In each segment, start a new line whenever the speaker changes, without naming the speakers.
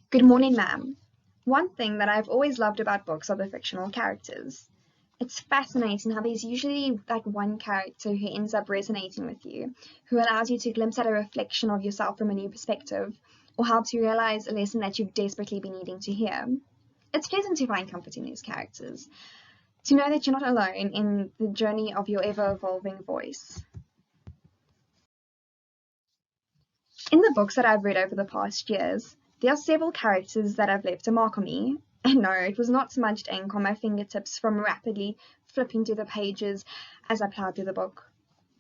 Good morning, ma'am. One thing that I've always loved about books are the fictional characters. It's fascinating how there's usually like one character who ends up resonating with you, who allows you to glimpse at a reflection of yourself from a new perspective, or helps you realize a lesson that you've desperately been needing to hear. It's pleasant to find comfort in these characters, to know that you're not alone in the journey of your ever-evolving voice. In the books that I've read over the past years, there are several characters that have left a mark on me. And no, it was not smudged ink on my fingertips from rapidly flipping through the pages as I plowed through the book.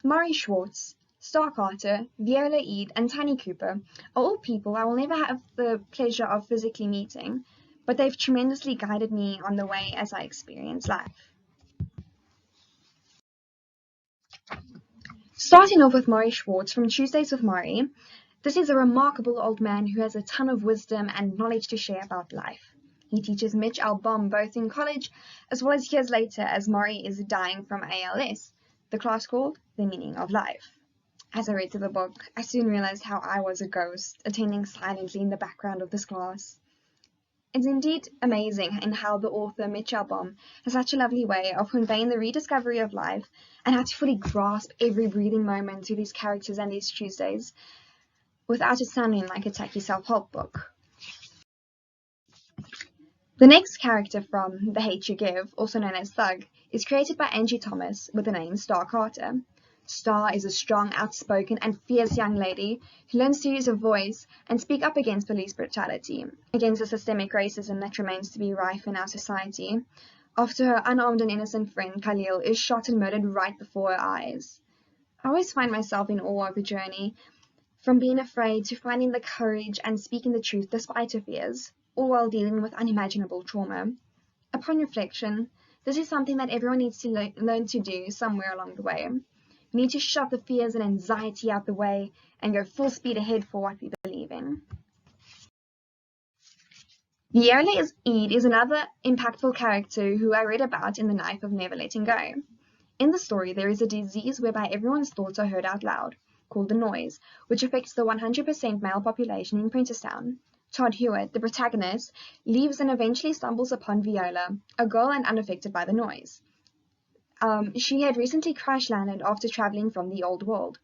Morrie Schwartz, Star Carter, Viola Eade, and Tiny Cooper are all people I will never have the pleasure of physically meeting, but they've tremendously guided me on the way as I experience life. Starting off with Morrie Schwartz from Tuesdays with Morrie, this is a remarkable old man who has a ton of wisdom and knowledge to share about life. He teaches Mitch Albom both in college as well as years later as Morrie is dying from ALS, the class called The Meaning of Life. As I read through the book, I soon realized how I was a ghost, attending silently in the background of this class. It's indeed amazing in how the author Mitch Albom has such a lovely way of conveying the rediscovery of life and how to fully grasp every breathing moment through these characters and these Tuesdays, without it sounding like a tacky self-help book. The next character from The Hate You Give, also known as Thug, is created by Angie Thomas with the name Star Carter. Star is a strong, outspoken, and fierce young lady who learns to use her voice and speak up against police brutality, against the systemic racism that remains to be rife in our society, after her unarmed and innocent friend Khalil is shot and murdered right before her eyes. I always find myself in awe of her journey, from being afraid to finding the courage and speaking the truth despite her fears, all while dealing with unimaginable trauma. Upon reflection, this is something that everyone needs to learn to do somewhere along the way. We need to shove the fears and anxiety out the way and go full speed ahead for what we believe in. Viola Eade is another impactful character who I read about in The Knife of Never Letting Go. In the story, there is a disease whereby everyone's thoughts are heard out loud, called the noise, which affects the 100% male population in Princestown. Todd Hewitt, the protagonist, leaves and eventually stumbles upon Viola, a girl and unaffected by the noise. She had recently crash-landed after traveling from the old world.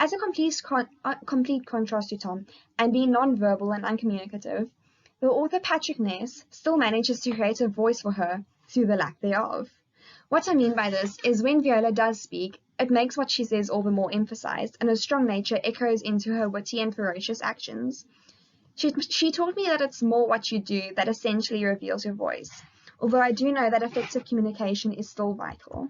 As a complete contrast to Tom, and being non-verbal and uncommunicative, the author Patrick Ness still manages to create a voice for her through the lack thereof. What I mean by this is when Viola does speak, it makes what she says all the more emphasized, and her strong nature echoes into her witty and ferocious actions. She taught me that it's more what you do that essentially reveals your voice, although I do know that effective communication is still vital.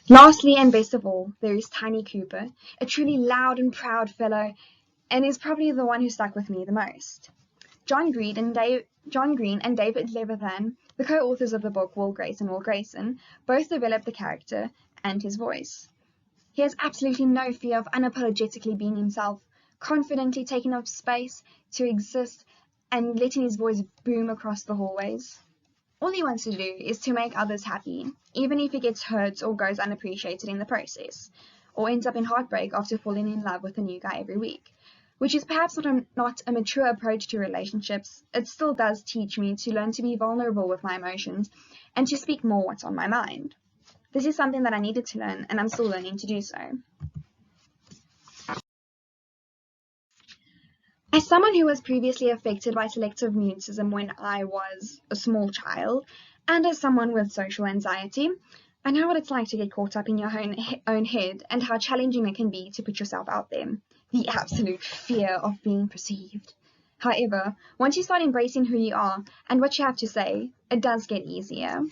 Lastly, and best of all, there is Tiny Cooper, a truly loud and proud fellow, and is probably the one who stuck with me the most. John Green and David Levithan, the co-authors of the book Will Grayson, both developed the character and his voice. He has absolutely no fear of unapologetically being himself, confidently taking up space to exist and letting his voice boom across the hallways. All he wants to do is to make others happy, even if he gets hurt or goes unappreciated in the process, or ends up in heartbreak after falling in love with a new guy every week, which is perhaps not a mature approach to relationships. It still does teach me to learn to be vulnerable with my emotions and to speak more what's on my mind. This is something that I needed to learn, and I'm still learning to do so. As someone who was previously affected by selective mutism when I was a small child, and as someone with social anxiety, I know what it's like to get caught up in your own head and how challenging it can be to put yourself out there. The absolute fear of being perceived. However, once you start embracing who you are and what you have to say, it does get easier.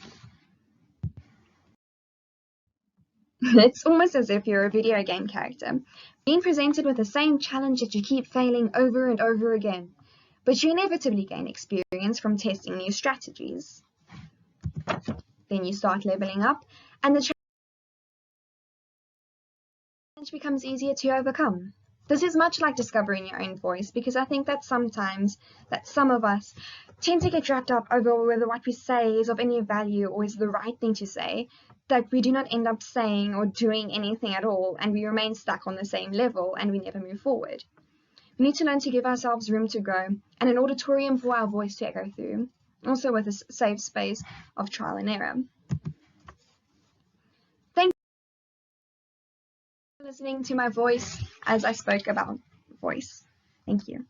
It's almost as if you're a video game character, being presented with the same challenge that you keep failing over and over again, but you inevitably gain experience from testing new strategies. Then you start leveling up, and the challenge becomes easier to overcome. This is much like discovering your own voice, because I think that sometimes some of us tend to get wrapped up over whether what we say is of any value or is the right thing to say, that we do not end up saying or doing anything at all, and we remain stuck on the same level and we never move forward. We need to learn to give ourselves room to grow and an auditorium for our voice to echo through, also with a safe space of trial and error. Thank you for listening to my voice as I spoke about voice. Thank you.